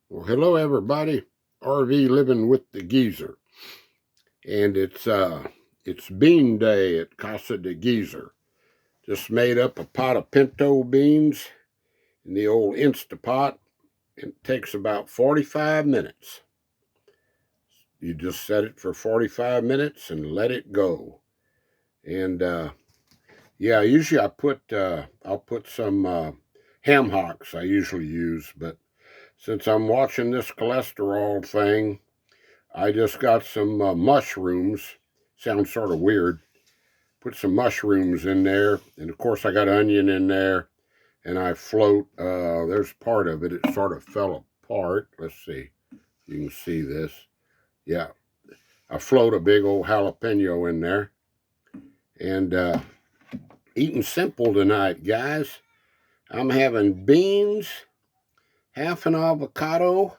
Well, hello everybody. RV living with the geezer, and it's bean day at Casa de Geezer. Just made up a pot of pinto beans in the old Instapot. It takes about 45 minutes. You just set it for 45 minutes and let it go. And yeah, usually I'll put some ham hocks I usually use, but since I'm watching this cholesterol thing, I just got some mushrooms. Sounds sort of weird. Put some mushrooms in there, and of course I got onion in there, and I float. There's part of it. It sort of fell apart. Let's see. You can see this. Yeah, I float a big old jalapeno in there, and eating simple tonight, guys. I'm having beans, half an avocado,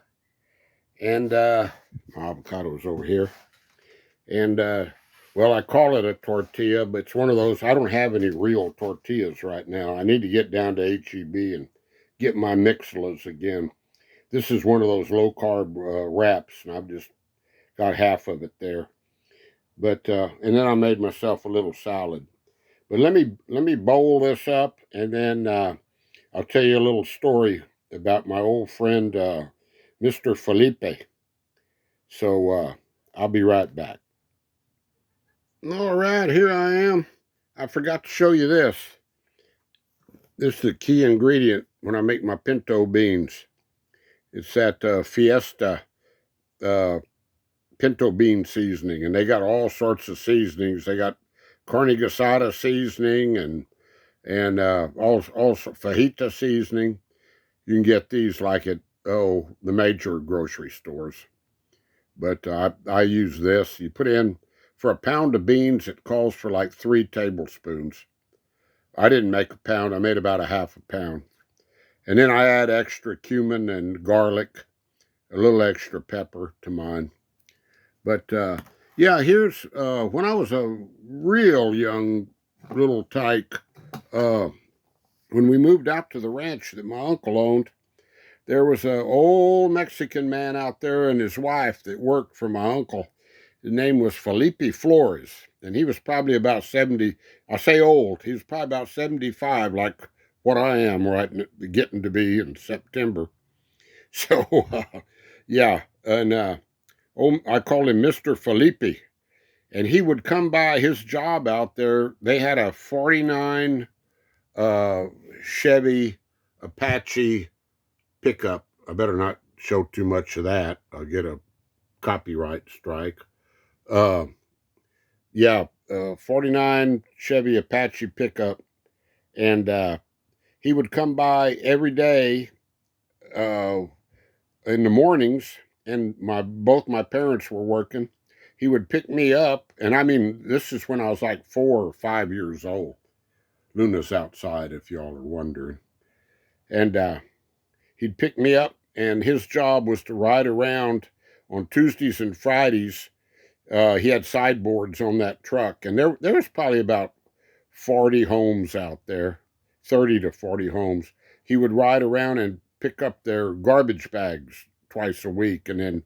and my avocado's over here. And well, I call it a tortilla, but it's one of those. I don't have any real tortillas right now. I need to get down to HEB and get my mixlas again. This is one of those low carb wraps, and I've just got half of it there. But and then I made myself a little salad. But let me bowl this up, and then I'll tell you a little story about my old friend Mr. Felipe. So I'll be right back. All right, here I am. I forgot to show you this. This is the key ingredient when I make my pinto beans. It's that Fiesta uh, pinto bean seasoning, and they got all sorts of seasonings. They got carne asada seasoning and also fajita seasoning. You can get these like at the major grocery stores. But I use this. You put in for a pound of beans, it calls for like 3 tablespoons. I didn't make a pound. I made about a half a pound. And then I add extra cumin and garlic, a little extra pepper to mine. But yeah, here's when I was a real young little tyke, uh, when we moved out to the ranch that my uncle owned, there was an old Mexican man out there and his wife that worked for my uncle. His name was Felipe Flores, and he was probably about 70. I say old. He was probably about 75, like what I am getting to be in September. So, yeah, and I call him Mr. Felipe, and he would come by his job out there. They had a 49 uh, Chevy Apache pickup. I better not show too much of that. I'll get a copyright strike. Uh, yeah, 49 Chevy Apache pickup, and he would come by every day uh, in the mornings, and my both my parents were working. He would pick me up, and I mean, this is when I was like 4 or 5 years old. Luna's outside, if y'all are wondering, and he'd pick me up, and his job was to ride around on Tuesdays and Fridays. He had sideboards on that truck, and there was probably about 40 homes out there, 30 to 40 homes. He would ride around and pick up their garbage bags twice a week and then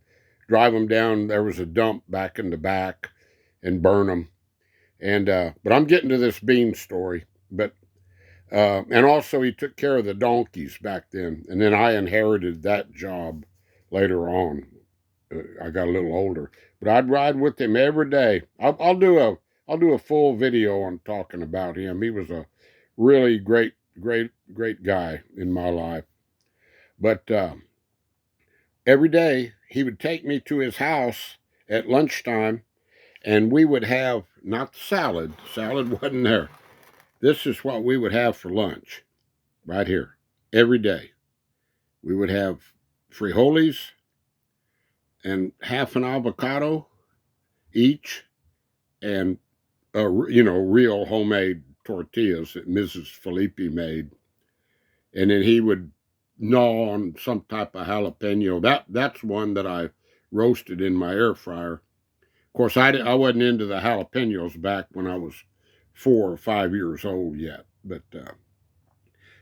drive them down. There was a dump back in the back and burn them. And but I'm getting to this bean story. But and also he took care of the donkeys back then, and then I inherited that job later on. I got a little older, but I'd ride with him every day. I'll do a full video on talking about him. He was a really great guy in my life. But every day he would take me to his house at lunchtime, and we would have not the salad. Salad wasn't there. This is what we would have for lunch, right here, every day. We would have frijoles and half an avocado each, and real homemade tortillas that Mrs. Felipe made, and then he would gnaw on some type of jalapeno. That's one that I roasted in my air fryer. Of course, I wasn't into the jalapenos back when I was 4 or 5 years old yet, but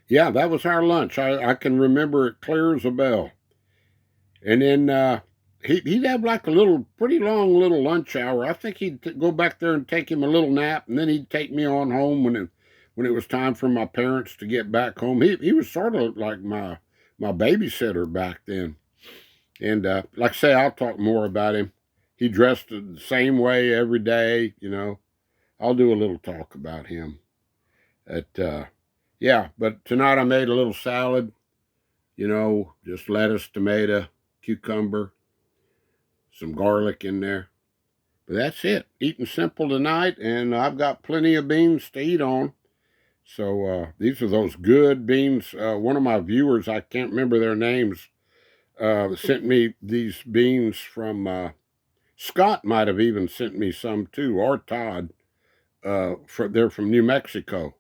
yeah, that was our lunch. I can remember it clear as a bell. And then he'd have like a pretty long little lunch hour. I think he'd go back there and take him a little nap, and then he'd take me on home when it was time for my parents to get back home. He was sort of like my babysitter back then. And like I say, I'll talk more about him. He dressed the same way every day, you know. I'll do a little talk about him. Yeah, but tonight I made a little salad, you know, just lettuce, tomato, cucumber, some garlic in there. But that's it. Eating simple tonight, and I've got plenty of beans to eat on. So these are those good beans. One of my viewers, I can't remember their names, sent me these beans from Scott. Might have even sent me some too, or Todd. They're from New Mexico,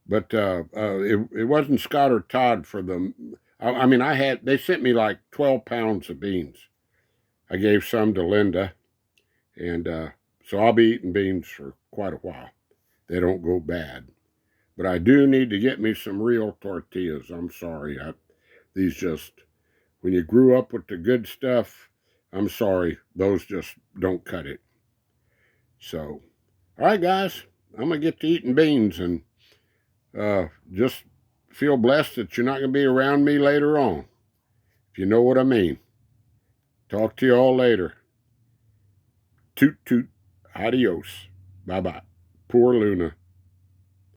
but it wasn't Scott or Todd for them. I mean, they sent me like 12 pounds of beans. I gave some to Linda, and so I'll be eating beans for quite a while. They don't go bad. But I do need to get me some real tortillas. I'm sorry. These just, when you grew up with the good stuff, I'm sorry, those just don't cut it. So, all right, guys, I'm going to get to eating beans and just feel blessed that you're not going to be around me later on, if you know what I mean. Talk to you all later. Toot toot. Adios. Bye bye. Poor Luna.